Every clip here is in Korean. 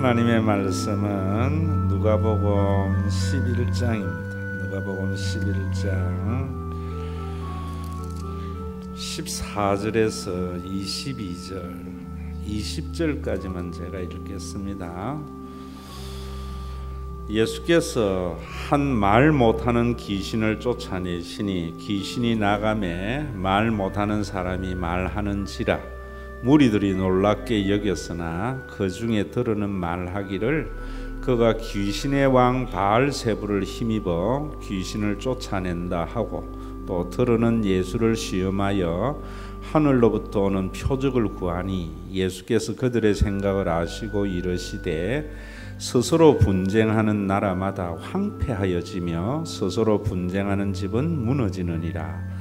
하나님의 말씀은 누가복음 11장입니다. 누가복음 11장 14절에서 22절, 20절까지만 제가 읽겠습니다. 예수께서 한 말 못하는 귀신을 쫓아내시니 귀신이 나가매 말 못하는 사람이 말하는지라. 무리들이 놀랍게 여겼으나 그 중에 들으는 말하기를 그가 귀신의 왕 바알세불을 힘입어 귀신을 쫓아낸다 하고, 또 들으는 예수를 시험하여 하늘로부터 오는 표적을 구하니 예수께서 그들의 생각을 아시고 이르시되 스스로 분쟁하는 나라마다 황폐하여지며 스스로 분쟁하는 집은 무너지느니라.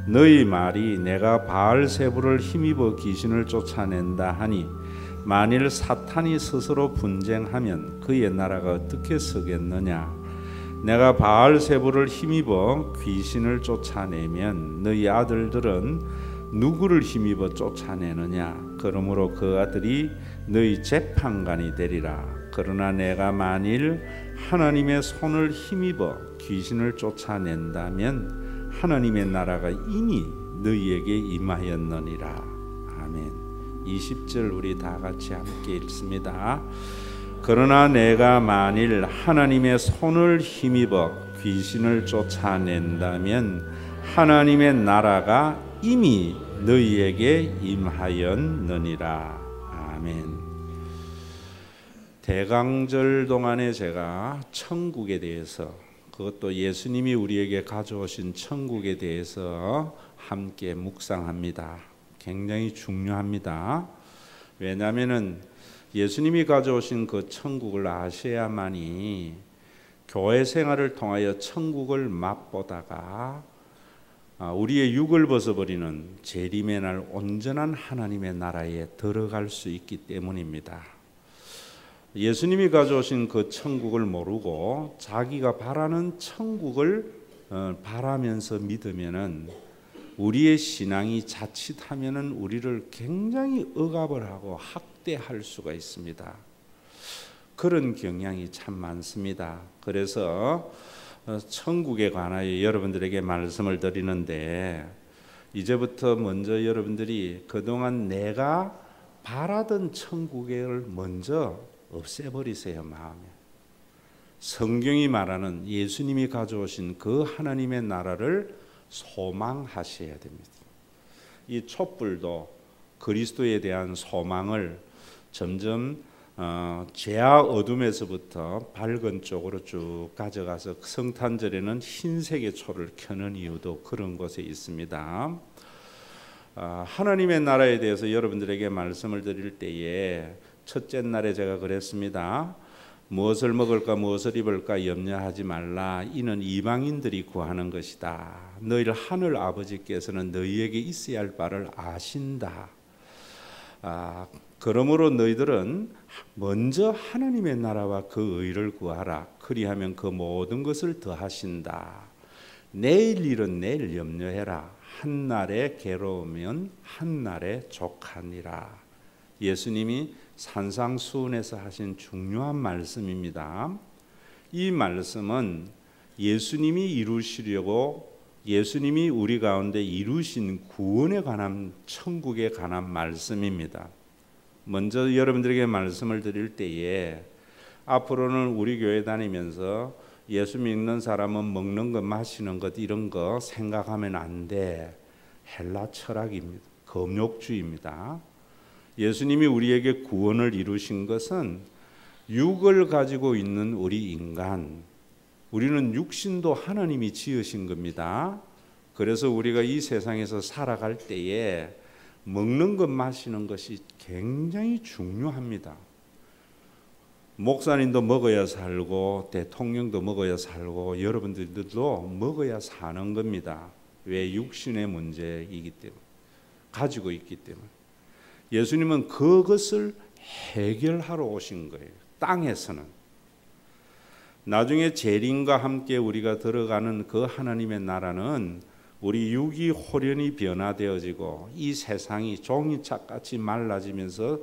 너희 말이 내가 바알세불을 힘입어 귀신을 쫓아낸다 하니 만일 사탄이 스스로 분쟁하면 그의 나라가 어떻게 서겠느냐. 내가 바알세불을 힘입어 귀신을 쫓아내면 너희 아들들은 누구를 힘입어 쫓아내느냐. 그러므로 그 아들이 너희 재판관이 되리라. 그러나 내가 만일 하나님의 손을 힘입어 귀신을 쫓아낸다면 하나님의 나라가 이미 너희에게 임하였느니라. 아멘. 20절 우리 다 같이 함께 읽습니다. 그러나 내가 만일 하나님의 손을 힘입어 귀신을 쫓아낸다면 하나님의 나라가 이미 너희에게 임하였느니라. 아멘. 대강절 동안에 제가 천국에 대해서, 그것도 예수님이 우리에게 가져오신 천국에 대해서 함께 묵상합니다. 굉장히 중요합니다. 왜냐하면 예수님이 가져오신 그 천국을 아셔야만이 교회 생활을 통하여 천국을 맛보다가 우리의 육을 벗어버리는 재림의 날 온전한 하나님의 나라에 들어갈 수 있기 때문입니다. 예수님이 가져오신 그 천국을 모르고 자기가 바라는 천국을 바라면서 믿으면은 우리의 신앙이 자칫하면은 우리를 굉장히 억압을 하고 학대할 수가 있습니다. 그런 경향이 참 많습니다. 그래서 천국에 관하여 여러분들에게 말씀을 드리는데, 이제부터 먼저 여러분들이 그동안 내가 바라던 천국을 먼저 없애버리세요. 마음에. 성경이 말하는 예수님이 가져오신 그 하나님의 나라를 소망하셔야 됩니다. 이 촛불도 그리스도에 대한 소망을 점점 죄와 어둠에서부터 밝은 쪽으로 쭉 가져가서 성탄절에는 흰색의 초를 켜는 이유도 그런 곳에 있습니다. 하나님의 나라에 대해서 여러분들에게 말씀을 드릴 때에 첫째 날에 제가 그랬습니다. 무엇을 먹을까 무엇을 입을까 염려하지 말라. 이는 이방인들이 구하는 것이다. 너희를 하늘 아버지께서는 너희에게 있어야 할 바를 아신다. 그러므로 너희들은 먼저 하나님의 나라와 그 의를 구하라. 그리하면 그 모든 것을 더하신다. 내일 일은 내일 염려해라. 한날에 괴로우면 한날에 족하니라. 예수님이 산상수훈에서 하신 중요한 말씀입니다. 이 말씀은 예수님이 이루시려고 예수님이 우리 가운데 이루신 구원에 관한, 천국에 관한 말씀입니다. 먼저 여러분들에게 말씀을 드릴 때에 앞으로는 우리 교회 다니면서 예수 믿는 사람은 먹는 것 마시는 것 이런 거 생각하면 안 돼. 헬라 철학입니다. 금욕주의입니다. 예수님이 우리에게 구원을 이루신 것은 육을 가지고 있는 우리 인간, 우리는 육신도 하나님이 지으신 겁니다. 그래서 우리가 이 세상에서 살아갈 때에 먹는 것 마시는 것이 굉장히 중요합니다. 목사님도 먹어야 살고 대통령도 먹어야 살고 여러분들도 먹어야 사는 겁니다. 왜? 육신의 문제이기 때문에, 가지고 있기 때문에. 예수님은 그것을 해결하러 오신 거예요. 땅에서는. 나중에 재림과 함께 우리가 들어가는 그 하나님의 나라는 우리 육이 홀연히 변화되어지고 이 세상이 종이짝같이 말라지면서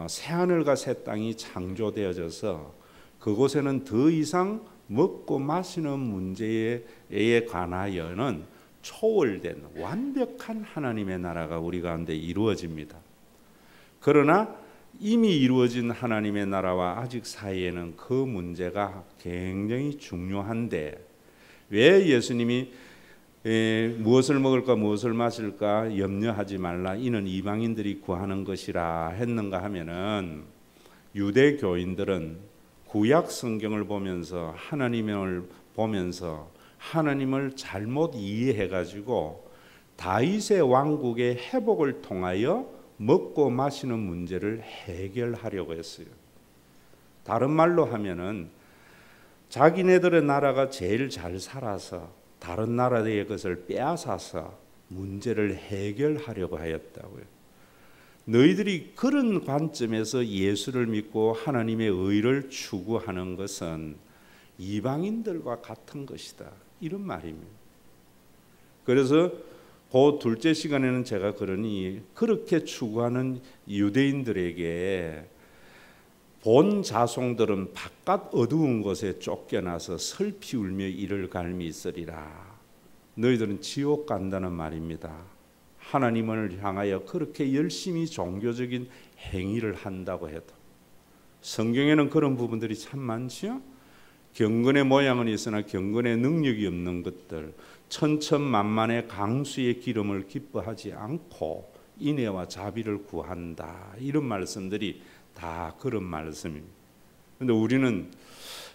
새하늘과 새 땅이 창조되어져서 그곳에는 더 이상 먹고 마시는 문제에 관하여는 초월된 완벽한 하나님의 나라가 우리 가운데 이루어집니다. 그러나 이미 이루어진 하나님의 나라와 아직 사이에는 그 문제가 굉장히 중요한데, 왜 예수님이 무엇을 먹을까 무엇을 마실까 염려하지 말라, 이는 이방인들이 구하는 것이라 했는가 하면은, 유대교인들은 구약 성경을 보면서 하나님을 보면서 하나님을 잘못 이해해 가지고 다윗의 왕국의 회복을 통하여 먹고 마시는 문제를 해결하려고 했어요. 다른 말로 하면은 자기네들의 나라가 제일 잘 살아서 다른 나라의 것을 빼앗아서 문제를 해결하려고 하였다고요. 너희들이 그런 관점에서 예수를 믿고 하나님의 의를 추구하는 것은 이방인들과 같은 것이다, 이런 말입니다. 그래서 그 둘째 시간에는 제가 그러니 그렇게 추구하는 유대인들에게 본 자손들은 바깥 어두운 곳에 쫓겨나서 슬피 울며 이를 갈미 있으리라. 너희들은 지옥 간다는 말입니다. 하나님을 향하여 그렇게 열심히 종교적인 행위를 한다고 해도 성경에는 그런 부분들이 참 많지요. 경건의 모양은 있으나 경건의 능력이 없는 것들, 천천만만의 강수의 기름을 기뻐하지 않고 인애와 자비를 구한다, 이런 말씀들이 다 그런 말씀입니다. 그런데 우리는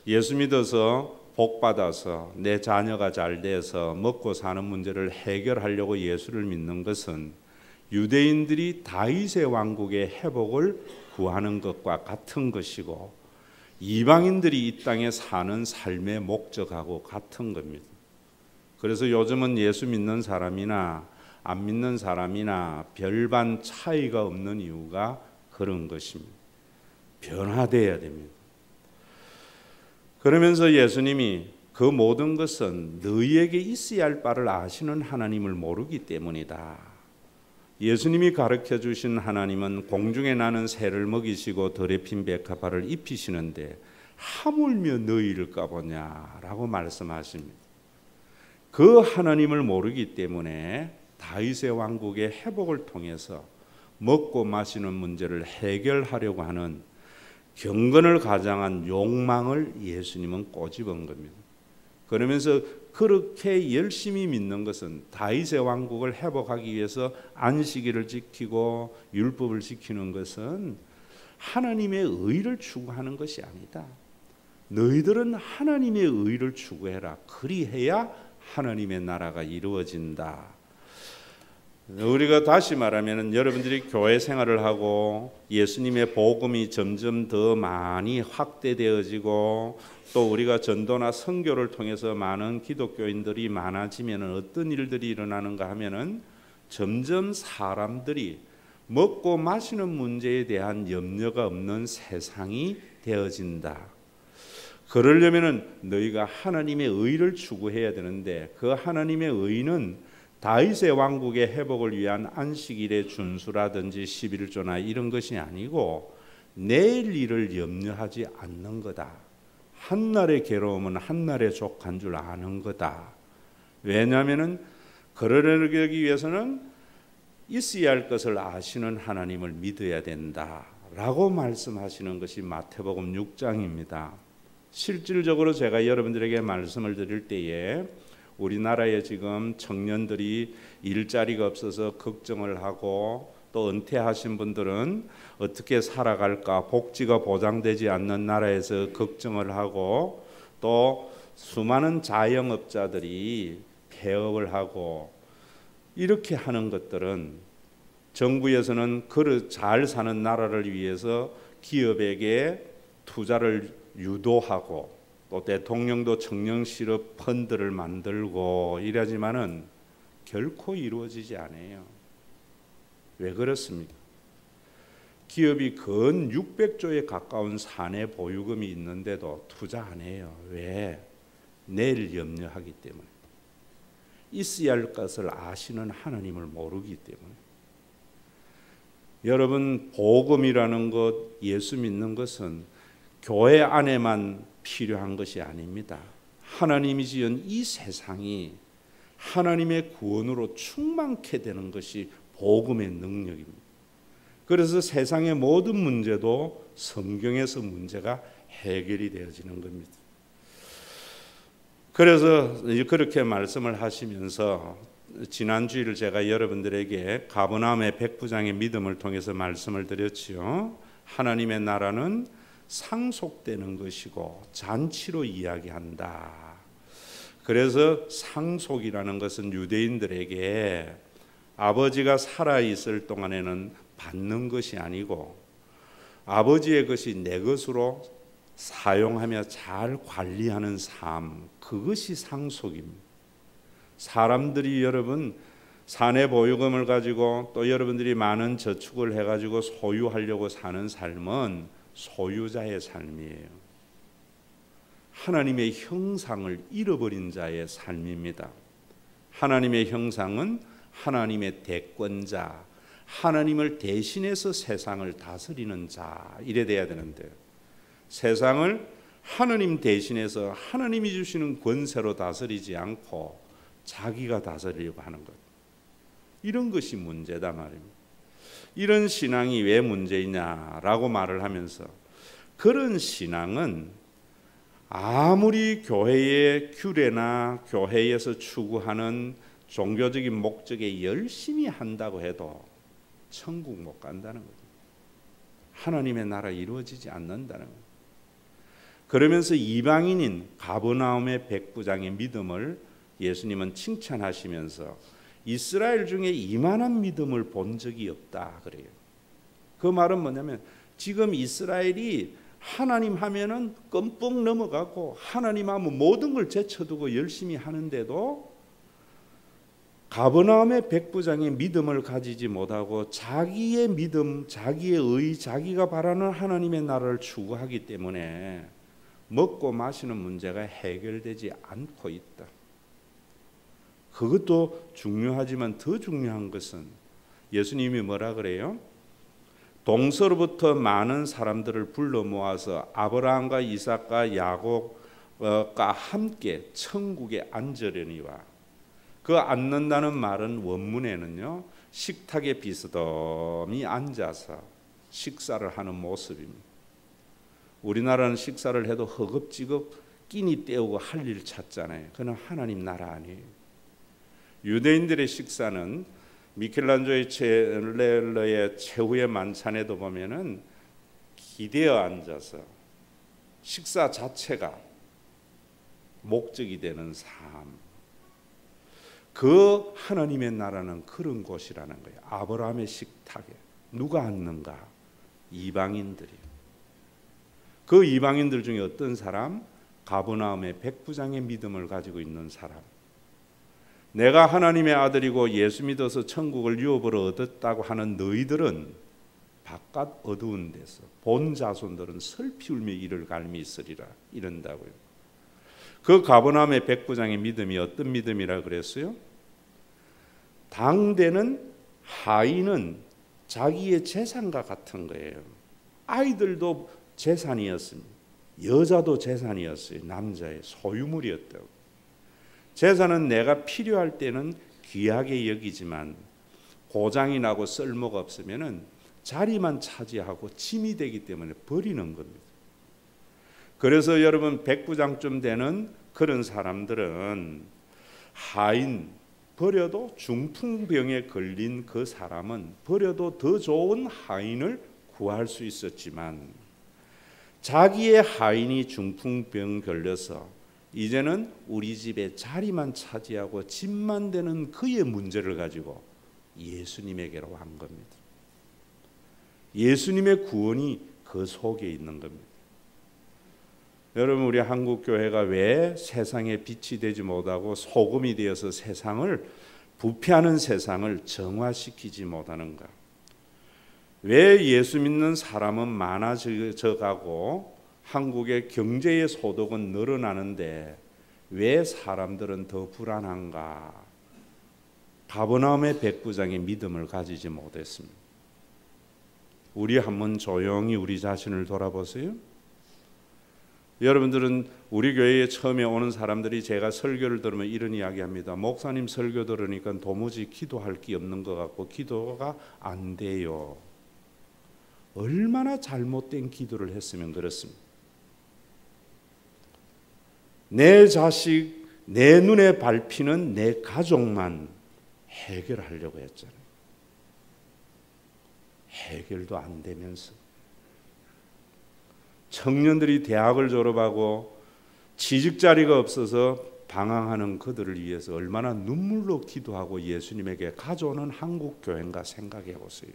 예수 믿어서 복 받아서 내 자녀가 잘 돼서 먹고 사는 문제를 해결하려고 예수를 믿는 것은 유대인들이 다윗의 왕국의 회복을 구하는 것과 같은 것이고, 이방인들이 이 땅에 사는 삶의 목적하고 같은 겁니다. 그래서 요즘은 예수 믿는 사람이나 안 믿는 사람이나 별반 차이가 없는 이유가 그런 것입니다. 변화되어야 됩니다. 그러면서 예수님이 그 모든 것은 너희에게 있어야 할 바를 아시는 하나님을 모르기 때문이다. 예수님이 가르쳐 주신 하나님은 공중에 나는 새를 먹이시고 덜에 핀 백합화를 입히시는데 하물며 너희를 까보냐라고 말씀하십니다. 그 하나님을 모르기 때문에 다윗의 왕국의 회복을 통해서 먹고 마시는 문제를 해결하려고 하는 경건을 가장한 욕망을 예수님은 꼬집은 겁니다. 그러면서 그렇게 열심히 믿는 것은 다윗의 왕국을 회복하기 위해서 안식일을 지키고 율법을 지키는 것은 하나님의 의를 추구하는 것이 아니다. 너희들은 하나님의 의를 추구해라. 그리해야 하나님의 나라가 이루어진다. 우리가 다시 말하면 여러분들이 교회 생활을 하고 예수님의 복음이 점점 더 많이 확대되어지고 또 우리가 전도나 선교를 통해서 많은 기독교인들이 많아지면 어떤 일들이 일어나는가 하면은 점점 사람들이 먹고 마시는 문제에 대한 염려가 없는 세상이 되어진다. 그러려면은 너희가 하나님의 의를 추구해야 되는데, 그 하나님의 의는 다윗의 왕국의 회복을 위한 안식일의 준수라든지 11조나 이런 것이 아니고 내일 일을 염려하지 않는 거다. 한날의 괴로움은 한날의 족한 줄 아는 거다. 왜냐하면 그러기 위해서는 있어야 할 것을 아시는 하나님을 믿어야 된다라고 말씀하시는 것이 마태복음 6장입니다. 실질적으로 제가 여러분들에게 말씀을 드릴 때에 우리나라에 지금 청년들이 일자리가 없어서 걱정을 하고 또 은퇴하신 분들은 어떻게 살아갈까, 복지가 보장되지 않는 나라에서 걱정을 하고 또 수많은 자영업자들이 폐업을 하고 이렇게 하는 것들은 정부에서는 잘 사는 나라를 위해서 기업에게 투자를 유도하고 또 대통령도 청년 실업 펀드를 만들고 이러지만은 결코 이루어지지 않아요. 왜 그렇습니까? 기업이 근 600조에 가까운 사내 보유금이 있는데도 투자 안 해요. 왜? 내일 염려하기 때문에. 있어야 할 것을 아시는 하나님을 모르기 때문에. 여러분, 복음이라는 것, 예수 믿는 것은 교회 안에만 필요한 것이 아닙니다. 하나님이 지은 이 세상이 하나님의 구원으로 충만케 되는 것이 복음의 능력입니다. 그래서 세상의 모든 문제도 성경에서 문제가 해결이 되어지는 겁니다. 그래서 그렇게 말씀을 하시면서 지난주일 제가 여러분들에게 가버나움의 백부장의 믿음을 통해서 말씀을 드렸지요. 하나님의 나라는 상속되는 것이고 잔치로 이야기한다. 그래서 상속이라는 것은 유대인들에게 아버지가 살아있을 동안에는 받는 것이 아니고 아버지의 것이 내 것으로 사용하며 잘 관리하는 삶, 그것이 상속입니다. 사람들이 여러분 사내 보유금을 가지고 또 여러분들이 많은 저축을 해가지고 소유하려고 사는 삶은 소유자의 삶이에요. 하나님의 형상을 잃어버린 자의 삶입니다. 하나님의 형상은 하나님의 대권자, 하나님을 대신해서 세상을 다스리는 자, 이래 돼야 되는데 세상을 하나님 대신해서 하나님이 주시는 권세로 다스리지 않고 자기가 다스리려고 하는 것, 이런 것이 문제다 말입니다. 이런 신앙이 왜 문제이냐라고 말을 하면서 그런 신앙은 아무리 교회의 규례나 교회에서 추구하는 종교적인 목적에 열심히 한다고 해도 천국 못 간다는 거죠. 하나님의 나라 이루어지지 않는다는 거죠. 그러면서 이방인인 가버나움의 백부장의 믿음을 예수님은 칭찬하시면서 이스라엘 중에 이만한 믿음을 본 적이 없다 그래요. 그 말은 뭐냐면 지금 이스라엘이 하나님 하면은 껌뻑 넘어가고 하나님 하면 모든 걸 제쳐두고 열심히 하는데도 가버나움의 백부장의 믿음을 가지지 못하고 자기의 믿음, 자기의 의, 자기가 바라는 하나님의 나라를 추구하기 때문에 먹고 마시는 문제가 해결되지 않고 있다. 그것도 중요하지만 더 중요한 것은 예수님이 뭐라 그래요? 동서로부터 많은 사람들을 불러 모아서 아브라함과 이삭과 야곱과 함께 천국에 앉으려니와, 그 앉는다는 말은 원문에는요 식탁에 비스듬히 앉아서 식사를 하는 모습입니다. 우리나라는 식사를 해도 허겁지겁 끼니 때우고 할 일 찾잖아요. 그건 하나님 나라 아니에요. 유대인들의 식사는 미켈란조의 첼렐러의 최후의 만찬에도 보면은 기대어 앉아서 식사 자체가 목적이 되는 삶. 그 하나님의 나라는 그런 곳이라는 거예요. 아브라함의 식탁에 누가 앉는가? 이방인들이. 그 이방인들 중에 어떤 사람? 가버나움의 백부장의 믿음을 가지고 있는 사람. 내가 하나님의 아들이고 예수 믿어서 천국을 유업으로 얻었다고 하는 너희들은 바깥 어두운 데서 본 자손들은 슬피 울며 이를 갈미 있으리라 이런다고요. 그 가버나움의 백부장의 믿음이 어떤 믿음이라 그랬어요? 당대는 하인은 자기의 재산과 같은 거예요. 아이들도 재산이었습니다. 여자도 재산이었어요. 남자의 소유물이었다고. 재산은 내가 필요할 때는 귀하게 여기지만 고장이 나고 쓸모가 없으면은 자리만 차지하고 짐이 되기 때문에 버리는 겁니다. 그래서 여러분 백부장쯤 되는 그런 사람들은 하인, 버려도 중풍병에 걸린 그 사람은 버려도 더 좋은 하인을 구할 수 있었지만 자기의 하인이 중풍병 걸려서 이제는 우리 집에 자리만 차지하고 짐만 되는 그의 문제를 가지고 예수님에게로 간 겁니다. 예수님의 구원이 그 속에 있는 겁니다. 여러분, 우리 한국 교회가 왜 세상에 빛이 되지 못하고 소금이 되어서 세상을 부패하는 세상을 정화시키지 못하는가? 왜 예수 믿는 사람은 많아져 가고 한국의 경제의 소득은 늘어나는데 왜 사람들은 더 불안한가? 가버나움의 백부장의 믿음을 가지지 못했습니다. 우리 한번 조용히 우리 자신을 돌아보세요. 여러분들은 우리 교회에 처음에 오는 사람들이 제가 설교를 들으면 이런 이야기합니다. 목사님 설교 들으니까 도무지 기도할 게 없는 것 같고 기도가 안 돼요. 얼마나 잘못된 기도를 했으면 그렇습니다. 내 자식, 내 눈에 밟히는 내 가족만 해결하려고 했잖아요. 해결도 안 되면서 청년들이 대학을 졸업하고 취직 자리가 없어서 방황하는 그들을 위해서 얼마나 눈물로 기도하고 예수님에게 가져오는 한국 교회인가 생각해 보세요.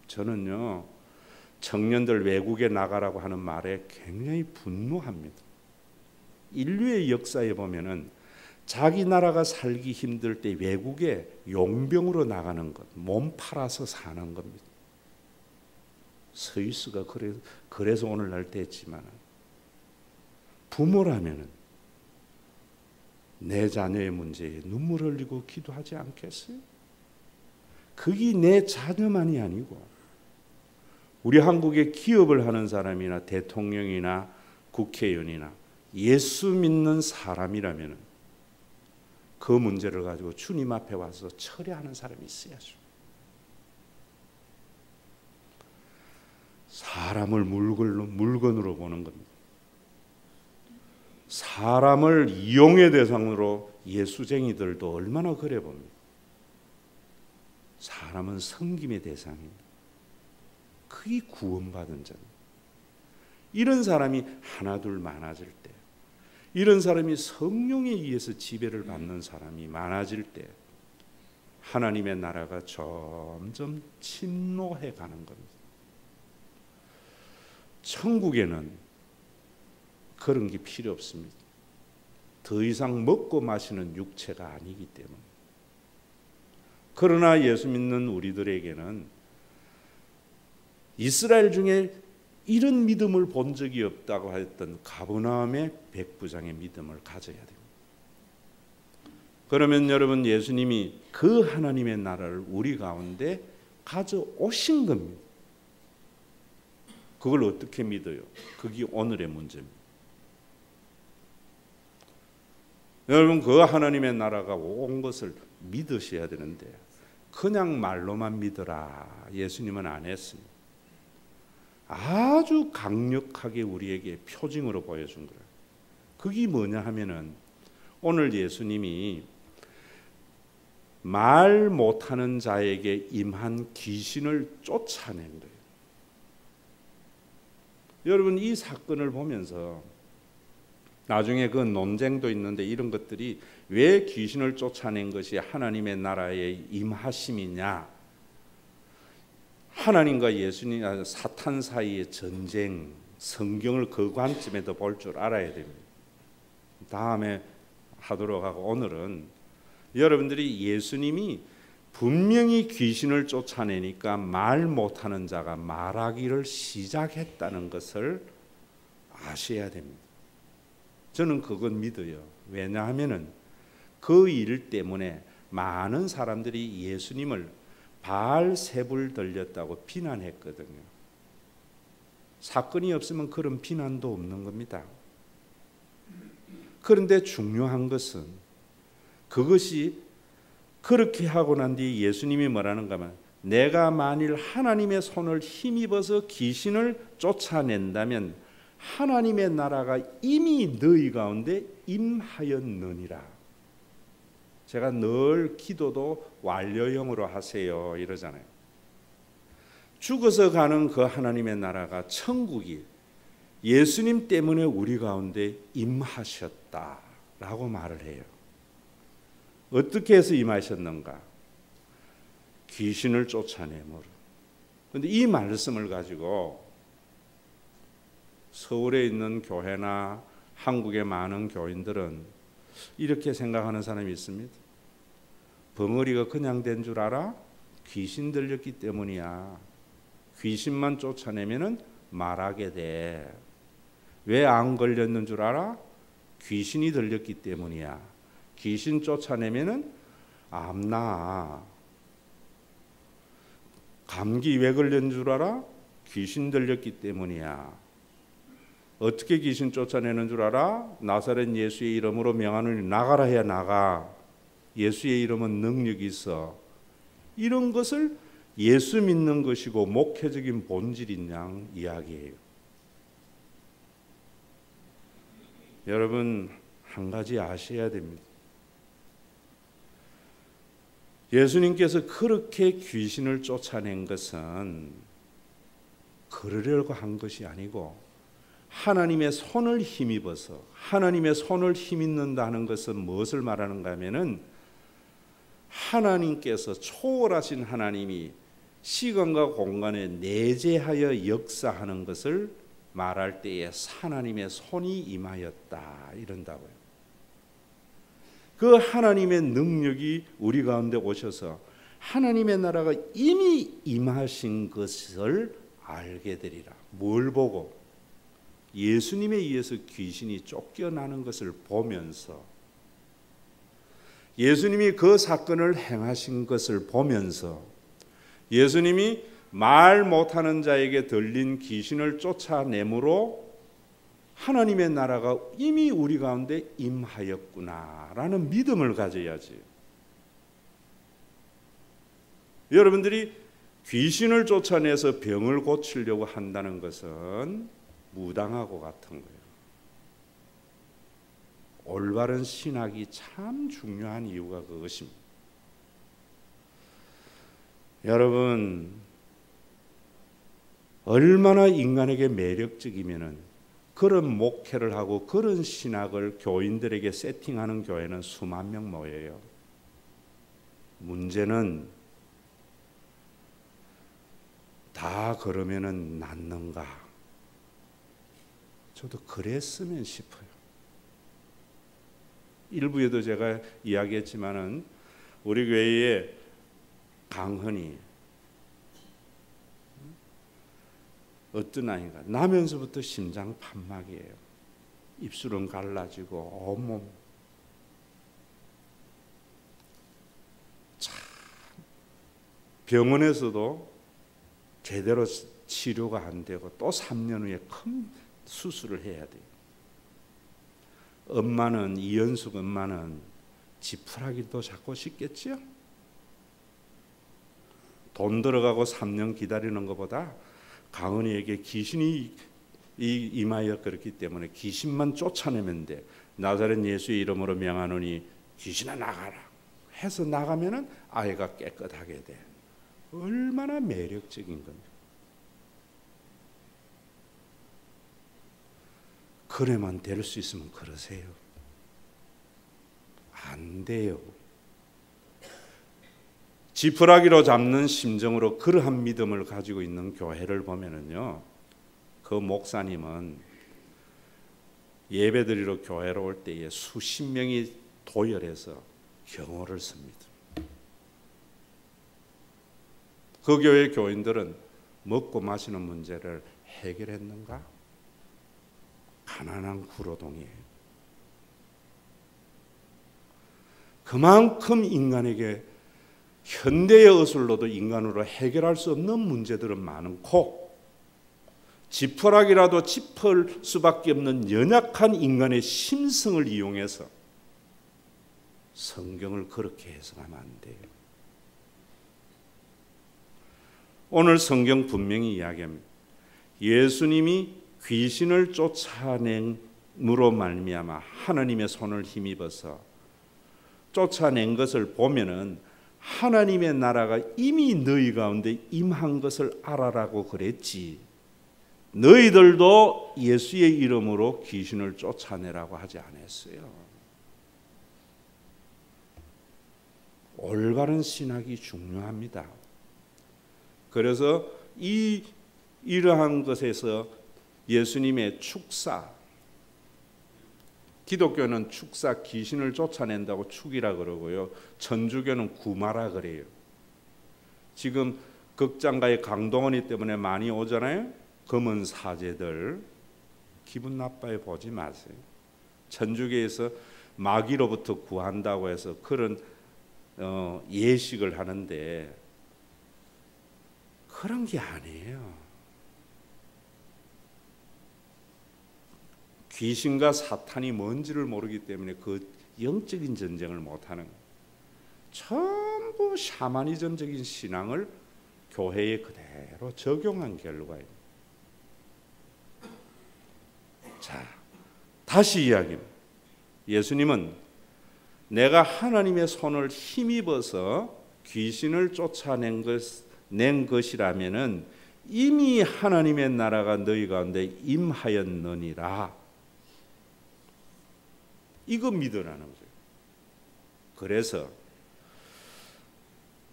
저는요, 청년들 외국에 나가라고 하는 말에 굉장히 분노합니다. 인류의 역사에 보면은 자기 나라가 살기 힘들 때 외국에 용병으로 나가는 것, 몸 팔아서 사는 겁니다. 스위스가 그래서 오늘날 됐지만 부모라면은 내 자녀의 문제에 눈물 흘리고 기도하지 않겠어요? 그게 내 자녀만이 아니고 우리 한국의 기업을 하는 사람이나 대통령이나 국회의원이나 예수 믿는 사람이라면 그 문제를 가지고 주님 앞에 와서 처리하는 사람이 있어야죠. 사람을 물건으로 보는 겁니다. 사람을 이용의 대상으로 예수쟁이들도 얼마나 그래 봅니다. 사람은 섬김의 대상입니다. 그게 구원받은 자입니다. 이런 사람이 하나둘 많아질 때, 이런 사람이 성령에 의해서 지배를 받는 사람이 많아질 때 하나님의 나라가 점점 침노해 가는 겁니다. 천국에는 그런 게 필요 없습니다. 더 이상 먹고 마시는 육체가 아니기 때문에. 그러나 예수 믿는 우리들에게는 이스라엘 중에 이런 믿음을 본 적이 없다고 했던 가버나움의 백부장의 믿음을 가져야 됩니다. 그러면 여러분, 예수님이 그 하나님의 나라를 우리 가운데 가져오신 겁니다. 그걸 어떻게 믿어요? 그게 오늘의 문제입니다. 여러분, 그 하나님의 나라가 온 것을 믿으셔야 되는데 그냥 말로만 믿어라 예수님은 안 했습니다. 아주 강력하게 우리에게 표징으로 보여준 거예요. 그게 뭐냐 하면은 오늘 예수님이 말 못하는 자에게 임한 귀신을 쫓아낸 거예요. 여러분, 이 사건을 보면서 나중에 그 논쟁도 있는데 이런 것들이 왜 귀신을 쫓아낸 것이 하나님의 나라의 임하심이냐, 하나님과 예수님, 사탄 사이의 전쟁, 성경을 그 관점에도 볼 줄 알아야 됩니다. 다음에 하도록 하고, 오늘은 여러분들이 예수님이 분명히 귀신을 쫓아내니까 말 못하는 자가 말하기를 시작했다는 것을 아셔야 됩니다. 저는 그건 믿어요. 왜냐하면 그 일 때문에 많은 사람들이 예수님을 바알세불 들렸다고 비난했거든요. 사건이 없으면 그런 비난도 없는 겁니다. 그런데 중요한 것은 그것이 그렇게 하고 난 뒤 예수님이 뭐라는가 하면, 내가 만일 하나님의 손을 힘입어서 귀신을 쫓아낸다면 하나님의 나라가 이미 너희 가운데 임하였느니라. 제가 늘 기도도 완료형으로 하세요 이러잖아요. 죽어서 가는 그 하나님의 나라가, 천국이 예수님 때문에 우리 가운데 임하셨다라고 말을 해요. 어떻게 해서 임하셨는가? 귀신을 쫓아내므로. 그런데 이 말씀을 가지고 서울에 있는 교회나 한국의 많은 교인들은 이렇게 생각하는 사람이 있습니다. 벙어리가 그냥 된 줄 알아? 귀신 들렸기 때문이야. 귀신만 쫓아내면은 말하게 돼. 왜 안 걸렸는 줄 알아? 귀신이 들렸기 때문이야. 귀신 쫓아내면은 암나. 감기 왜 걸린 줄 알아? 귀신 들렸기 때문이야. 어떻게 귀신 쫓아내는 줄 알아? 나사렛 예수의 이름으로 명하노니 나가라 해야 나가. 예수의 이름은 능력이 있어. 이런 것을 예수 믿는 것이고 목회적인 본질인 양 이야기예요. 여러분 한 가지 아셔야 됩니다. 예수님께서 그렇게 귀신을 쫓아낸 것은 그러려고 한 것이 아니고 하나님의 손을 힘입어서, 하나님의 손을 힘입는다는 것은 무엇을 말하는가 하면은 하나님께서, 초월하신 하나님이 시간과 공간에 내재하여 역사하는 것을 말할 때에 하나님의 손이 임하였다 이런다고요. 그 하나님의 능력이 우리 가운데 오셔서 하나님의 나라가 이미 임하신 것을 알게 되리라. 뭘 보고? 예수님에 의해서 귀신이 쫓겨나는 것을 보면서, 예수님이 그 사건을 행하신 것을 보면서, 예수님이 말 못하는 자에게 들린 귀신을 쫓아내므로 하나님의 나라가 이미 우리 가운데 임하였구나라는 믿음을 가져야지. 여러분들이 귀신을 쫓아내서 병을 고치려고 한다는 것은 무당하고 같은 거예요. 올바른 신학이 참 중요한 이유가 그것입니다. 여러분, 얼마나 인간에게 매력적이면은 그런 목회를 하고 그런 신학을 교인들에게 세팅하는 교회는 수만 명 모여요. 문제는 다 그러면은 낫는가? 저도 그랬으면 싶어요. 일부에도 제가 이야기했지만은 우리 교회에 강헌이 어떤 아이가 나면서부터 심장 판막이에요. 입술은 갈라지고 온몸 참 병원에서도 제대로 치료가 안 되고 또 3년 후에 큰 수술을 해야 돼요. 엄마는, 이연숙 엄마는 지푸라기도 잡고 싶겠지요? 돈 들어가고 3년 기다리는 것보다 강은이에게 귀신이 임하여 그렇기 때문에 귀신만 쫓아내면 돼. 나사렛 예수의 이름으로 명하노니 귀신아 나가라 해서 나가면은 아이가 깨끗하게 돼. 얼마나 매력적인 겁니까? 그래만 될 수 있으면 그러세요. 안 돼요. 지푸라기로 잡는 심정으로 그러한 믿음을 가지고 있는 교회를 보면은요, 그 목사님은 예배드리러 교회로 올 때에 수십 명이 도열해서 경호를 씁니다. 그 교회 교인들은 먹고 마시는 문제를 해결했는가? 가난한 구로동이에요. 그만큼 인간에게 현대의 어술로도 인간으로 해결할 수 없는 문제들은 많고 지푸라기라도 짚을 수밖에 없는 연약한 인간의 심성을 이용해서 성경을 그렇게 해석하면 안 돼요. 오늘 성경 분명히 이야기합니다. 예수님이 귀신을 쫓아냄으로 말미암아 하나님의 손을 힘입어서 쫓아낸 것을 보면은 하나님의 나라가 이미 너희 가운데 임한 것을 알아라고 그랬지. 너희들도 예수의 이름으로 귀신을 쫓아내라고 하지 않았어요. 올바른 신학이 중요합니다. 그래서 이러한 것에서 예수님의 축사, 기독교는 축사, 귀신을 쫓아낸다고 축이라 그러고요. 천주교는 구마라 그래요. 지금 극장가의 강동원이 때문에 많이 오잖아요. 검은 사제들 기분 나빠요. 보지 마세요. 천주교에서 마귀로부터 구한다고 해서 그런 예식을 하는데 그런 게 아니에요. 귀신과 사탄이 뭔지를 모르기 때문에 그 영적인 전쟁을 못하는 거예요. 전부 샤머니즘적인 신앙을 교회에 그대로 적용한 결과입니다. 자, 다시 이야기합니다. 예수님은 내가 하나님의 손을 힘입어서 귀신을 쫓아낸 것이라면은 이미 하나님의 나라가 너희 가운데 임하였느니라. 이거 믿으라는 거예요. 그래서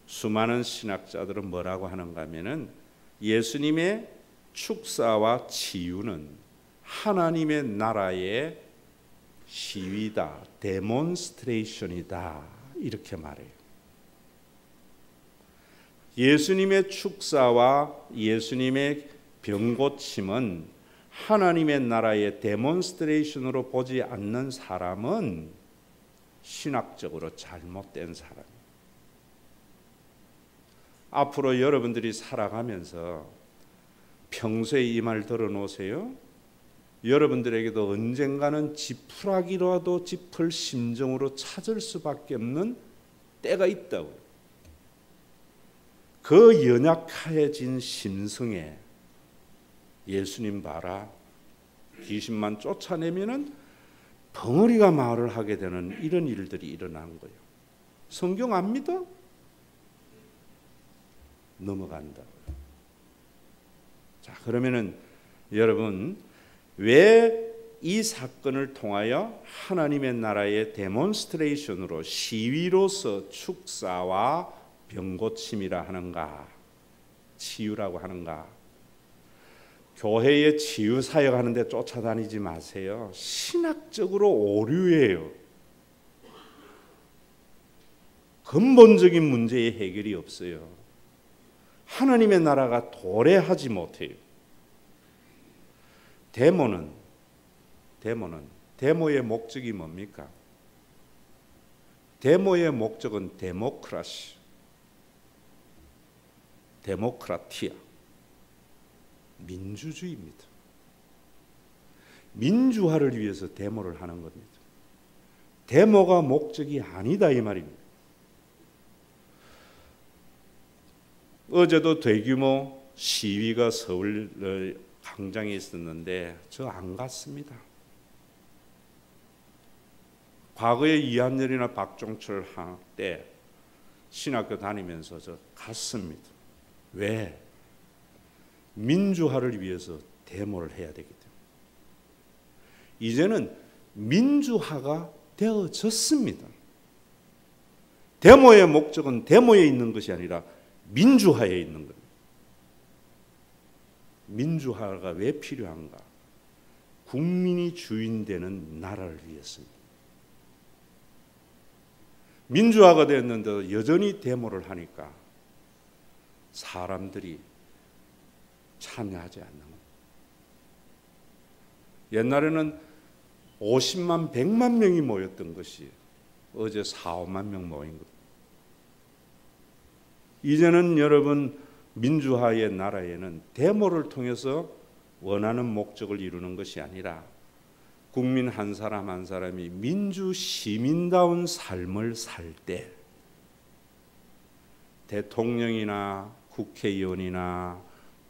수많은 신학자들은 뭐라고 하는가 하면은 예수님의 축사와 치유는 하나님의 나라의 시위다, 데몬스트레이션이다, 이렇게 말해요. 예수님의 축사와 예수님의 병고침은 하나님의 나라의 데몬스트레이션으로 보지 않는 사람은 신학적으로 잘못된 사람이에요. 앞으로 여러분들이 살아가면서 평소에 이 말 들어놓으세요. 여러분들에게도 언젠가는 지푸라기라도 짚을 심정으로 찾을 수밖에 없는 때가 있다고요. 그 연약해진 심성에 예수님 봐라, 귀신만 쫓아내면은 벙어리가 말을 하게 되는 이런 일들이 일어난 거예요. 성경 안 믿어? 넘어간다. 자, 그러면은 여러분, 왜 이 사건을 통하여 하나님의 나라의 데몬스트레이션으로 시위로서 축사와 병고침이라 하는가, 치유라고 하는가? 교회에 치유 사역하는데 쫓아다니지 마세요. 신학적으로 오류예요. 근본적인 문제의 해결이 없어요. 하나님의 나라가 도래하지 못해요. 데모의 목적이 뭡니까? 데모의 목적은 데모크라시, 데모크라티아, 민주주의입니다. 민주화를 위해서 데모를 하는 겁니다. 데모가 목적이 아니다 이 말입니다. 어제도 대규모 시위가 서울 광장에 있었는데 저 안 갔습니다. 과거에 이한열이나 박종철 때 신학교 다니면서 저 갔습니다. 왜? 민주화를 위해서 데모를 해야 되기 때문에. 이제는 민주화가 되어졌습니다. 데모의 목적은 데모에 있는 것이 아니라 민주화에 있는 겁니다. 민주화가 왜 필요한가? 국민이 주인 되는 나라를 위해서입니다. 민주화가 됐는데도 여전히 데모를 하니까 사람들이 참여하지 않는 겁니다. 옛날에는 50만, 100만 명이 모였던 것이 어제 4, 5만 명 모인 겁니다. 이제는 여러분 민주화의 나라에는 데모를 통해서 원하는 목적을 이루는 것이 아니라 국민 한 사람 한 사람이 민주 시민다운 삶을 살 때 대통령이나 국회의원이나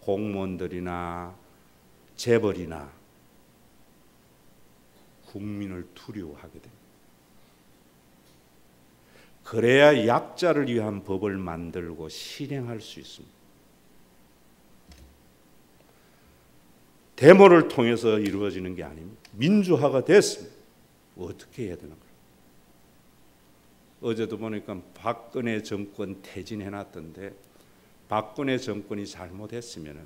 공무원들이나 재벌이나 국민을 두려워하게 됩니다. 그래야 약자를 위한 법을 만들고 실행할 수 있습니다. 데모를 통해서 이루어지는 게 아닙니다. 민주화가 됐습니다. 어떻게 해야 되는 거예요? 어제도 보니까 박근혜 정권 퇴진해놨던데 박근혜 정권이 잘못했으면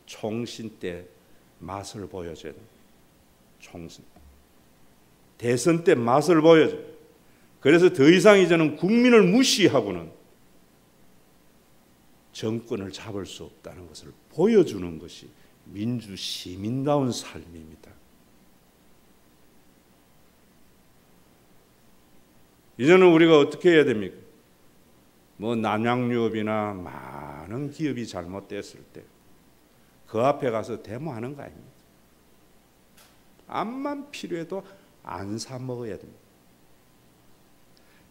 총신 때 맛을 보여줘야 됩니다. 총선. 대선 때 맛을 보여줘야 됩니다. 그래서 더 이상 이제는 국민을 무시하고는 정권을 잡을 수 없다는 것을 보여주는 것이 민주 시민다운 삶입니다. 이제는 우리가 어떻게 해야 됩니까? 뭐 남양유업이나 많은 기업이 잘못됐을 때 그 앞에 가서 데모하는 거 아닙니까? 암만 필요해도 안 사 먹어야 됩니다.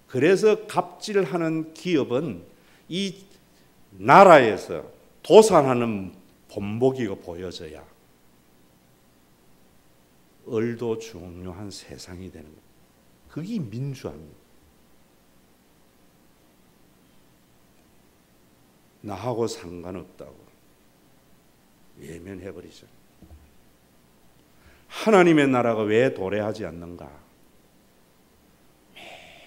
그래서 갑질하는 기업은 이 나라에서 도산하는 본보기가 보여져야 을도 중요한 세상이 되는 거예요. 그게 민주화입니다. 나하고 상관없다고 외면해버리죠. 하나님의 나라가 왜 도래하지 않는가?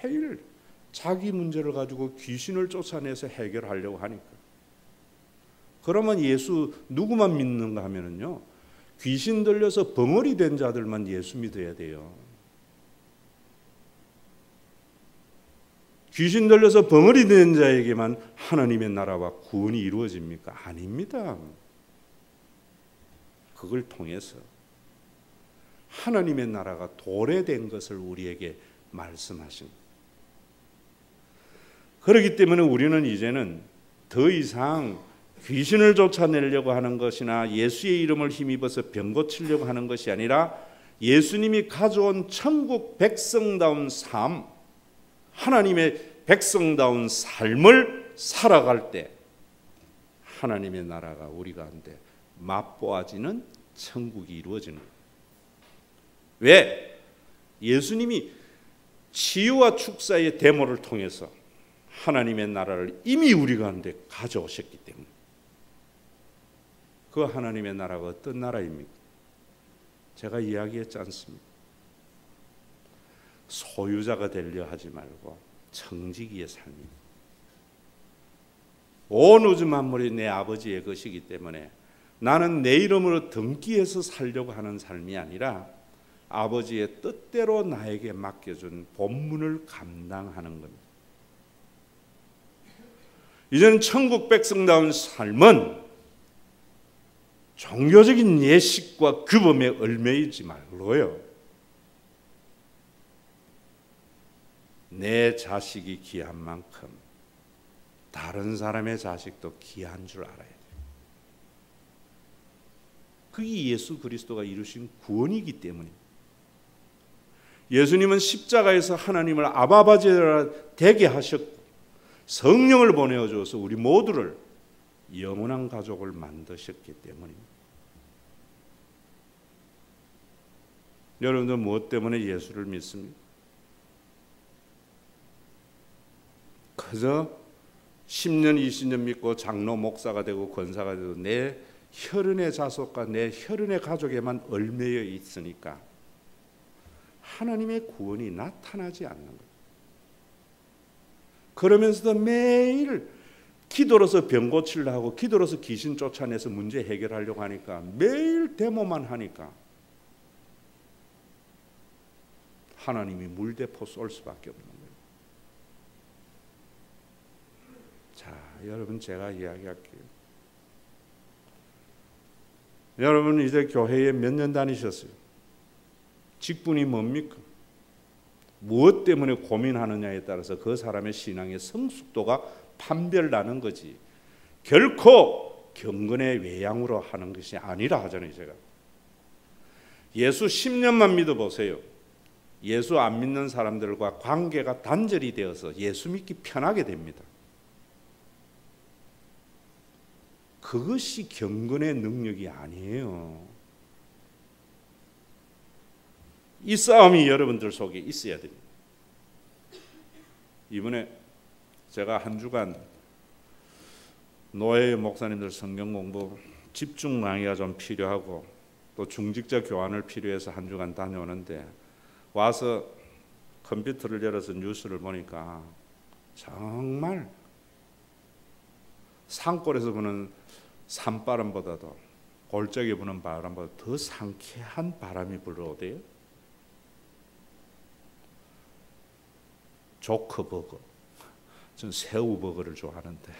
매일 자기 문제를 가지고 귀신을 쫓아내서 해결하려고 하니까. 그러면 예수 누구만 믿는가 하면은요, 귀신 들려서 벙어리 된 자들만 예수 믿어야 돼요. 귀신 들려서 벙어리 된 자에게만 하나님의 나라와 구원이 이루어집니까? 아닙니다. 그걸 통해서 하나님의 나라가 도래된 것을 우리에게 말씀하신. 그렇기 때문에 우리는 이제는 더 이상 귀신을 쫓아내려고 하는 것이나 예수의 이름을 힘입어서 병 고치려고 하는 것이 아니라 예수님이 가져온 천국 백성다운 삶, 하나님의 백성다운 삶을 살아갈 때 하나님의 나라가 우리 가운데 맛보아지는 천국이 이루어지는 거예요. 왜? 예수님이 치유와 축사의 데모를 통해서 하나님의 나라를 이미 우리 가운데 가져오셨기 때문에. 그 하나님의 나라가 어떤 나라입니까? 제가 이야기했지 않습니까? 소유자가 되려 하지 말고 청지기의 삶입니다. 온 우주 만물이 내 아버지의 것이기 때문에 나는 내 이름으로 등기해서 살려고 하는 삶이 아니라 아버지의 뜻대로 나에게 맡겨준 본문을 감당하는 겁니다. 이제는 천국 백성다운 삶은 종교적인 예식과 규범에 얽매이지 말고요, 내 자식이 귀한 만큼 다른 사람의 자식도 귀한 줄 알아야 돼요. 그게 예수 그리스도가 이루신 구원이기 때문입니다. 예수님은 십자가에서 하나님을 아바바지라 되게 하셨고 성령을 보내어줘서 우리 모두를 영원한 가족을 만드셨기 때문입니다. 여러분들 무엇 때문에 예수를 믿습니까? 그저 10년 20년 믿고 장로 목사가 되고 권사가 되고 내 혈연의 자손과 내 혈연의 가족에만 얽매여 있으니까 하나님의 구원이 나타나지 않는 거예요. 그러면서도 매일 기도로서 병 고치려고 하고 기도로서 귀신 쫓아내서 문제 해결하려고 하니까 매일 데모만 하니까 하나님이 물대포 쏠 수밖에 없는 거예요. 자, 여러분 제가 이야기할게요. 여러분 이제 교회에 몇 년 다니셨어요? 직분이 뭡니까? 무엇 때문에 고민하느냐에 따라서 그 사람의 신앙의 성숙도가 판별나는 거지, 결코 경건의 외양으로 하는 것이 아니라 하잖아요. 제가 예수 10년만 믿어보세요. 예수 안 믿는 사람들과 관계가 단절이 되어서 예수 믿기 편하게 됩니다. 그것이 경건의 능력이 아니에요. 이 싸움이 여러분들 속에 있어야 됩니다. 이번에 제가 한 주간 노예 목사님들 성경 공부 집중 강의가 좀 필요하고 또 중직자 교환을 필요해서 한 주간 다녀오는데 와서 컴퓨터를 열어서 뉴스를 보니까 정말 산골에서 부는 산바람보다도 골짜기에 부는 바람보다 더 상쾌한 바람이 불어오대요. 조커버거, 전 새우버거를 좋아하는데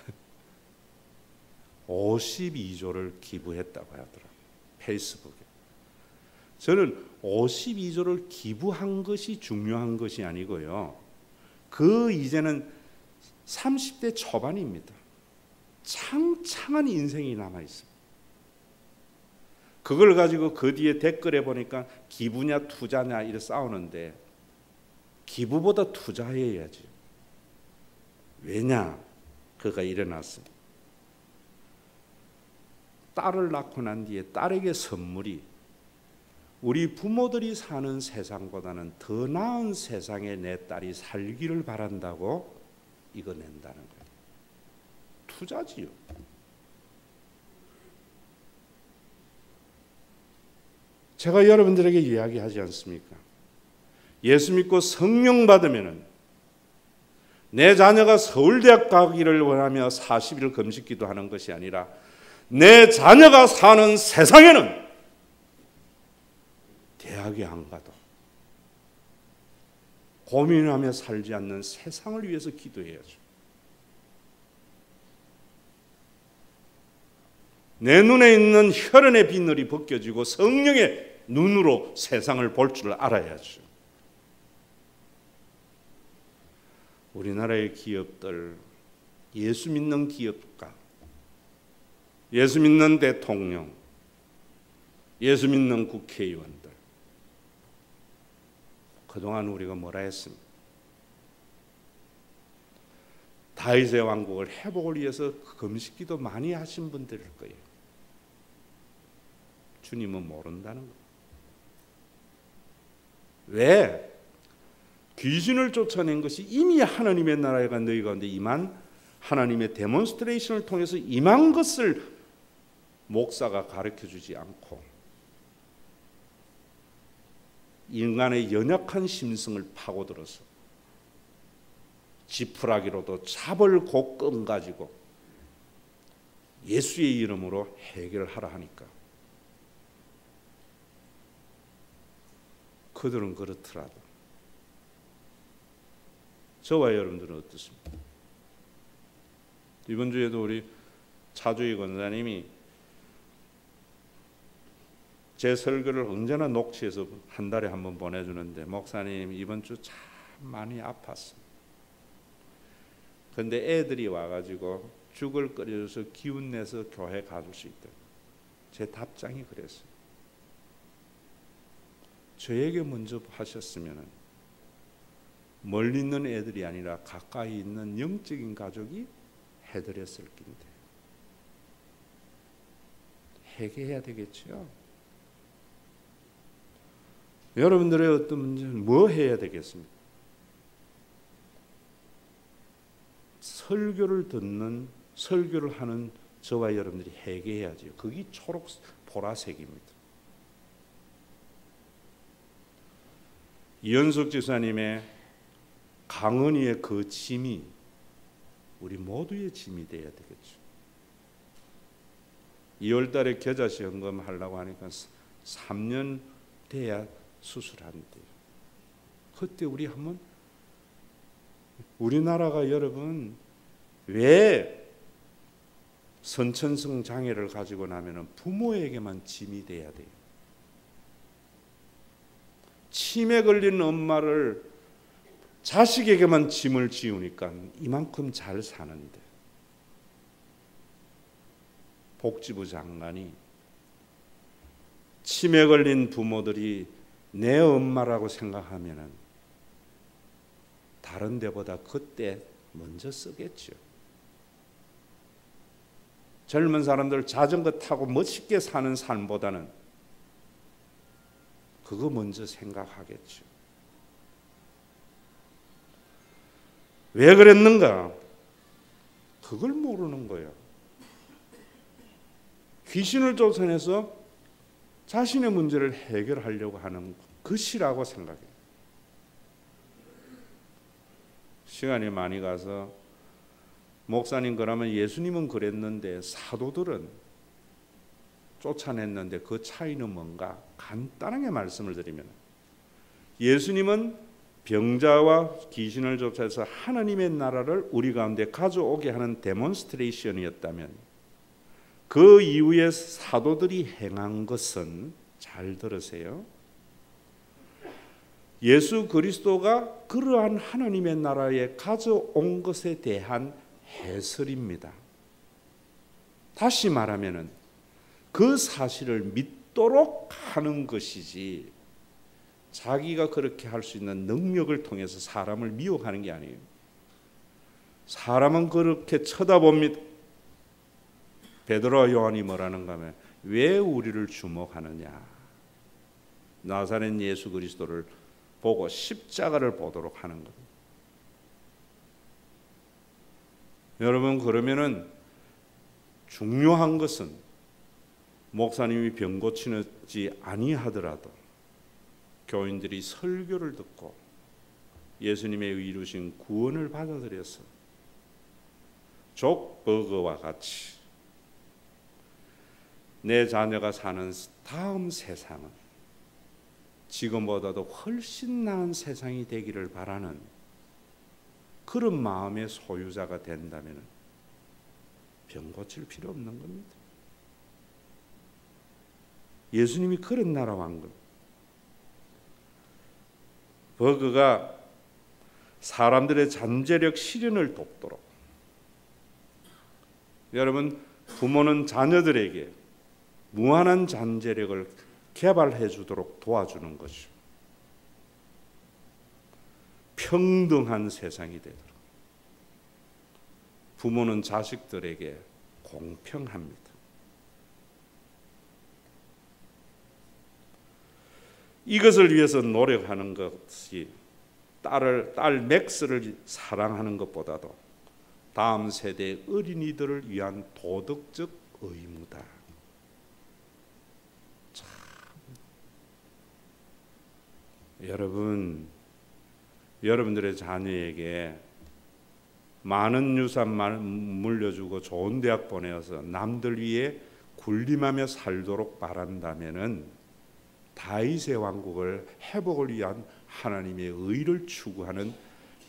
52조를 기부했다고 하더라고요. 페이스북에. 저는 52조를 기부한 것이 중요한 것이 아니고요, 그 이제는 30대 초반입니다. 창창한 인생이 남아 있습니다. 그걸 가지고 그 뒤에 댓글에 보니까 기부냐 투자냐 이래 싸우는데 기부보다 투자해야지. 왜냐? 그가 일어났습니다. 딸을 낳고 난 뒤에 딸에게 선물이 우리 부모들이 사는 세상보다는 더 나은 세상에 내 딸이 살기를 바란다고 이거 낸다는 거예요. 투자지요. 제가 여러분들에게 이야기하지 않습니까? 예수 믿고 성령 받으면은 내 자녀가 서울대학 가기를 원하며 40일 금식기도 하는 것이 아니라 내 자녀가 사는 세상에는 대학에 안 가도 고민하며 살지 않는 세상을 위해서 기도해야죠. 내 눈에 있는 혈연의 비늘이 벗겨지고 성령의 눈으로 세상을 볼 줄 알아야죠. 우리나라의 기업들, 예수 믿는 기업가, 예수 믿는 대통령, 예수 믿는 국회의원들, 그동안 우리가 뭐라 했습니까? 다윗의 왕국을 회복을 위해서 금식기도 많이 하신 분들일 거예요. 주님은 모른다는 거예요. 왜? 귀신을 쫓아낸 것이 이미 하나님의 나라가 너희 가운데 임한 하나님의 데몬스트레이션을 통해서 임한 것을 목사가 가르쳐주지 않고 인간의 연약한 심성을 파고들어서 지푸라기로도 잡을 곡금 가지고 예수의 이름으로 해결하라 하니까 그들은 그렇더라도 저와 여러분들은 어떻습니까? 이번 주에도 우리 차주희 권사님이 제 설교를 언제나 녹취해서 한 달에 한 번 보내주는데 목사님 이번 주 참 많이 아팠습니다. 근데 애들이 와가지고 죽을 끓여줘서 기운 내서 교회 가줄 수 있다. 제 답장이 그랬어요. 저에게 먼저 하셨으면 멀리 있는 애들이 아니라 가까이 있는 영적인 가족이 해드렸을 텐데 회개해야 되겠죠. 여러분들의 어떤 문제는 뭐 해야 되겠습니까? 설교를 듣는 설교를 하는 저와 여러분들이 회개해야죠. 그게 초록 보라색입니다. 이현숙 지사님의 강은희의 그 짐이 우리 모두의 짐이 되어야 되겠죠. 2월달에 겨자시험금 하려고 하니까 3년 돼야 수술한대요. 그때 우리 한번 우리나라가 여러분 왜 선천성 장애를 가지고 나면은 부모에게만 짐이 돼야 돼요. 치매 걸린 엄마를 자식에게만 짐을 지우니까 이만큼 잘 사는데 복지부 장관이 치매 걸린 부모들이 내 엄마라고 생각하면은 다른 데보다 그때 먼저 쓰겠죠. 젊은 사람들 자전거 타고 멋있게 사는 삶보다는 그거 먼저 생각하겠죠. 왜 그랬는가? 그걸 모르는 거예요. 귀신을 쫓아내서 자신의 문제를 해결하려고 하는 것이라고 생각해요. 시간이 많이 가서 목사님 그러면 예수님은 그랬는데 사도들은 쫓아냈는데 그 차이는 뭔가? 간단하게 말씀을 드리면 예수님은 병자와 귀신을 쫓아서 하나님의 나라를 우리 가운데 가져오게 하는 데몬스트레이션이었다면 그 이후에 사도들이 행한 것은 잘 들으세요. 예수 그리스도가 그러한 하나님의 나라에 가져온 것에 대한 해설입니다. 다시 말하면은 그 사실을 믿도록 하는 것이지 자기가 그렇게 할 수 있는 능력을 통해서 사람을 미혹하는 게 아니에요. 사람은 그렇게 쳐다봅니다. 베드로와 요한이 뭐라는가 하면 왜 우리를 주목하느냐. 나사렛 예수 그리스도를 보고 십자가를 보도록 하는 겁니다. 여러분, 그러면은 중요한 것은 목사님이 병 고치지 아니하더라도 교인들이 설교를 듣고 예수님의 이루신 구원을 받아들여서 족버거와 같이 내 자녀가 사는 다음 세상은 지금보다도 훨씬 나은 세상이 되기를 바라는 그런 마음의 소유자가 된다면 병 고칠 필요 없는 겁니다. 예수님이 그런 나라 왕국. 버그가 사람들의 잠재력 실현을 돕도록, 여러분, 부모는 자녀들에게 무한한 잠재력을 개발해 주도록 도와주는 것이죠. 평등한 세상이 되도록 부모는 자식들에게 공평합니다. 이것을 위해서 노력하는 것이 딸 맥스를 사랑하는 것보다도 다음 세대의 어린이들을 위한 도덕적 의무다. 참. 여러분들의 자녀에게 많은 유산 물려주고 좋은 대학 보내어서 남들 위해 군림하며 살도록 바란다면은 다윗의 왕국을 회복을 위한 하나님의 의를 추구하는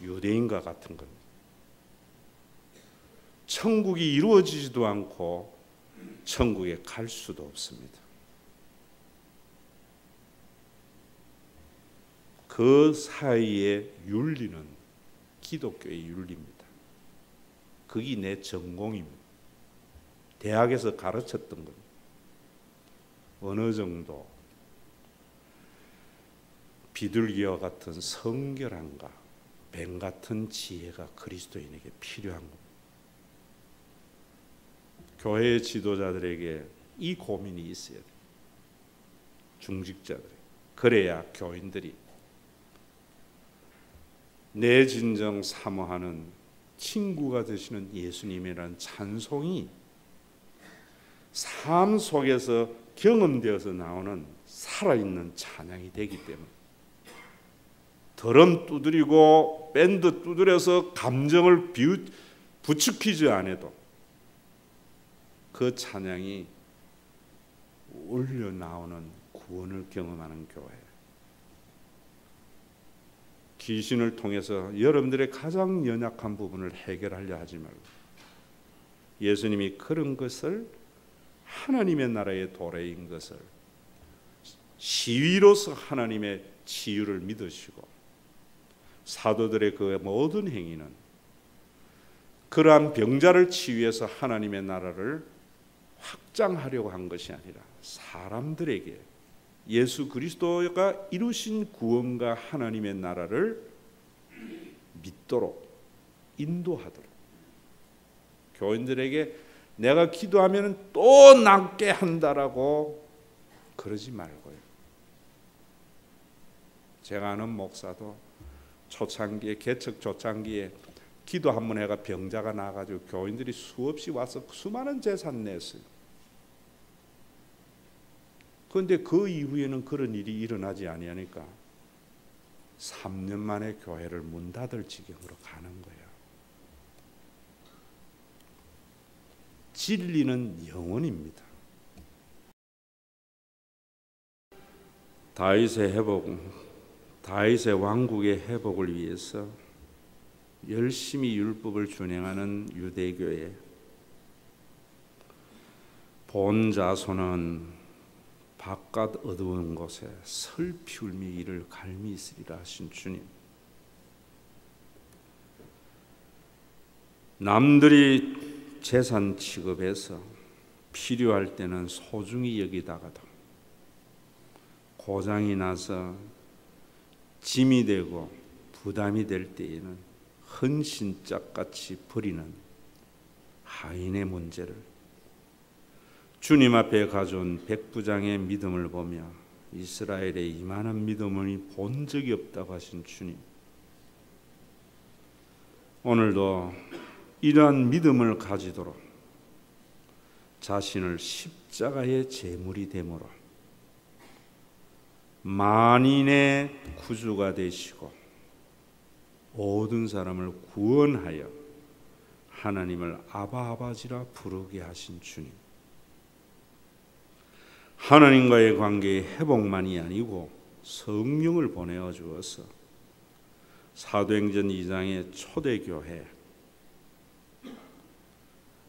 유대인과 같은 겁니다. 천국이 이루어지지도 않고 천국에 갈 수도 없습니다. 그 사이의 윤리는 기독교의 윤리입니다. 그게 내 전공입니다. 대학에서 가르쳤던 겁니다. 어느 정도 비둘기와 같은 성결함과 뱀 같은 지혜가 그리스도인에게 필요한 겁니다. 교회의 지도자들에게 이 고민이 있어야 돼요. 중직자들. 그래야 교인들이 내 진정 사모하는 친구가 되시는 예수님이라는 찬송이 삶 속에서 경험되어서 나오는 살아있는 찬양이 되기 때문에 드럼 두드리고 밴드 두드려서 감정을 부추기지 않아도 그 찬양이 울려 나오는 구원을 경험하는 교회. 귀신을 통해서 여러분들의 가장 연약한 부분을 해결하려 하지 말고 예수님이 그런 것을 하나님의 나라의 도래인 것을 시위로서 하나님의 치유를 믿으시고 사도들의 그 모든 행위는 그러한 병자를 치유해서 하나님의 나라를 확장하려고 한 것이 아니라 사람들에게 예수 그리스도가 이루신 구원과 하나님의 나라를 믿도록 인도하도록 교인들에게 내가 기도하면 또 낫게 한다라고 그러지 말고요. 제가 아는 목사도 초창기에 개척 초창기에 기도 한 번 해가 병자가 나가지고 교인들이 수없이 와서 수많은 재산 냈어요. 그런데 그 이후에는 그런 일이 일어나지 아니하니까 3년 만에 교회를 문 닫을 지경으로 가는 거예요. 진리는 영원입니다. 다윗의 회복, 다윗의 왕국의 회복을 위해서 열심히 율법을 준행하는 유대교회 본 자손은 바깥 어두운 곳에 슬피 울미 이를 갈미 있으리라 하신 주님, 남들이 재산 취급해서 필요할 때는 소중히 여기다가도 고장이 나서 짐이 되고 부담이 될 때에는 헌신짝같이 버리는 하인의 문제를 주님 앞에 가져온 백부장의 믿음을 보며 이스라엘의 이만한 믿음을 본 적이 없다고 하신 주님, 오늘도 이러한 믿음을 가지도록 자신을 십자가의 제물이 되므로 만인의 구주가 되시고 모든 사람을 구원하여 하나님을 아바 아버지라 부르게 하신 주님, 하나님과의 관계의 회복만이 아니고 성령을 보내어 주어서 사도행전 2장의 초대교회,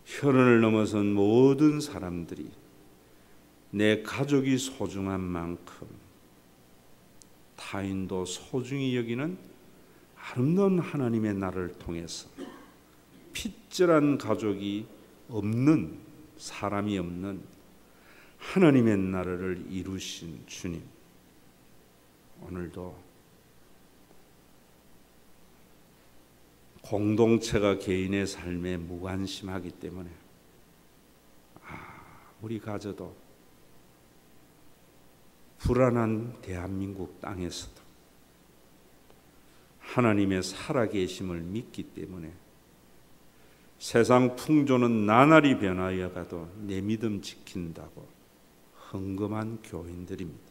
혈연을 넘어선 모든 사람들이 내 가족이 소중한 만큼 타인도 소중히 여기는 아름다운 하나님의 나라를 통해서 핏절한 가족이 없는, 사람이 없는 하나님의 나라를 이루신 주님, 오늘도 공동체가 개인의 삶에 무관심하기 때문에 아무리 가져도 불안한 대한민국 땅에서도 하나님의 살아계심을 믿기 때문에 세상 풍조는 나날이 변하여 가도 내 믿음 지킨다고 헌금한 교인들입니다.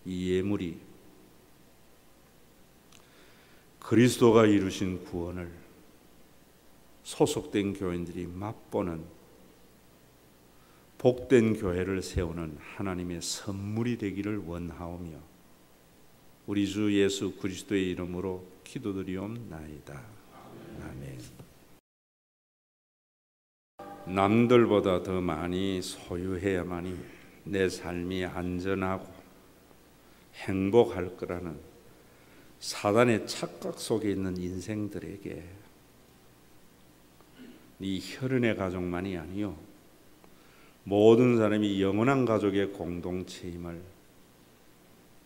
이 예물이 그리스도가 이루신 구원을 소속된 교인들이 맛보는 복된 교회를 세우는 하나님의 선물이 되기를 원하오며 우리 주 예수 그리스도의 이름으로 기도드리옵나이다. 아멘. 남들보다 더 많이 소유해야만이 내 삶이 안전하고 행복할 거라는 사단의 착각 속에 있는 인생들에게 이 혈연의 가족만이 아니요 모든 사람이 영원한 가족의 공동체임을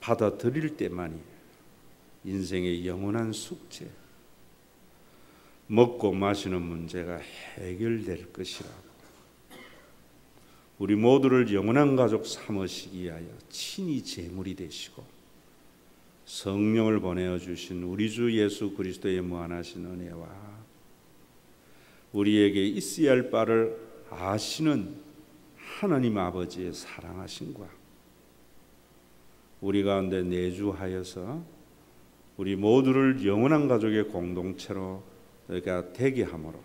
받아들일 때만이 인생의 영원한 숙제, 먹고 마시는 문제가 해결될 것이라고 우리 모두를 영원한 가족 삼으시기 위하여 친히 제물이 되시고 성령을 보내어 주신 우리 주 예수 그리스도의 무한하신 은혜와 우리에게 있어야 할 바를 아시는 하나님 아버지의 사랑하심과 우리 가운데 내주하여서 우리 모두를 영원한 가족의 공동체로 되게 함으로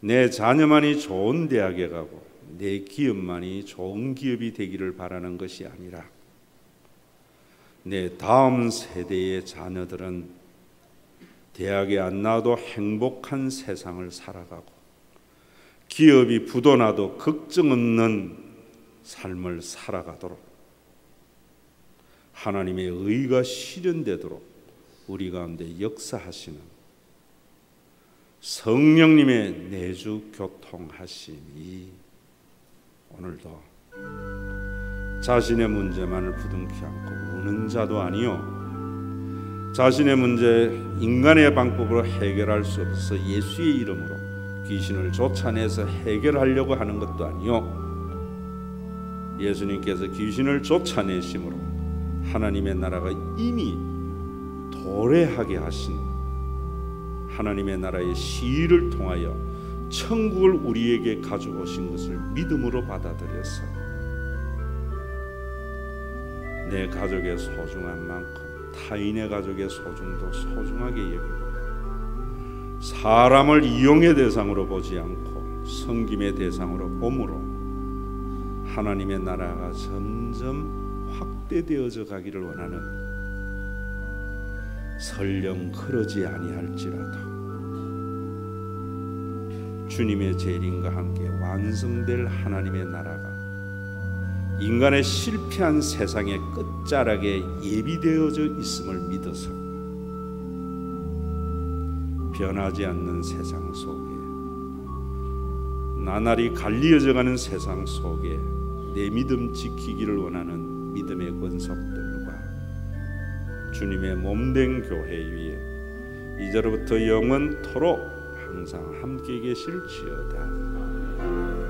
내 자녀만이 좋은 대학에 가고 내 기업만이 좋은 기업이 되기를 바라는 것이 아니라 내 다음 세대의 자녀들은 대학에 안 나와도 행복한 세상을 살아가고 기업이 부도나도 걱정 없는 삶을 살아가도록 하나님의 의가 실현되도록 우리 가운데 역사하시는 성령님의 내주 교통하심이 오늘도 자신의 문제만을 부둥켜 안고 우는 자도 아니요 자신의 문제 인간의 방법으로 해결할 수 없어서 예수의 이름으로 귀신을 쫓아내서 해결하려고 하는 것도 아니요 예수님께서 귀신을 쫓아내심으로 하나님의 나라가 이미 도래하게 하신 하나님의 나라의 시위를 통하여 천국을 우리에게 가져오신 것을 믿음으로 받아들여서 내 가족의 소중한 만큼 타인의 가족의 소중도 소중하게 여기고 사람을 이용의 대상으로 보지 않고 섬김의 대상으로 봄으로 하나님의 나라가 점점 확대되어져 가기를 원하는 설령 그러지 아니할지라도 주님의 재림과 함께 완성될 하나님의 나라가 인간의 실패한 세상의 끝자락에 예비되어져 있음을 믿어서 변하지 않는 세상 속에 나날이 갈리어져가는 세상 속에 내 믿음 지키기를 원하는 믿음의 권속들과 주님의 몸된 교회 위에 이제로부터 영원토록 항상 함께 계실지어다.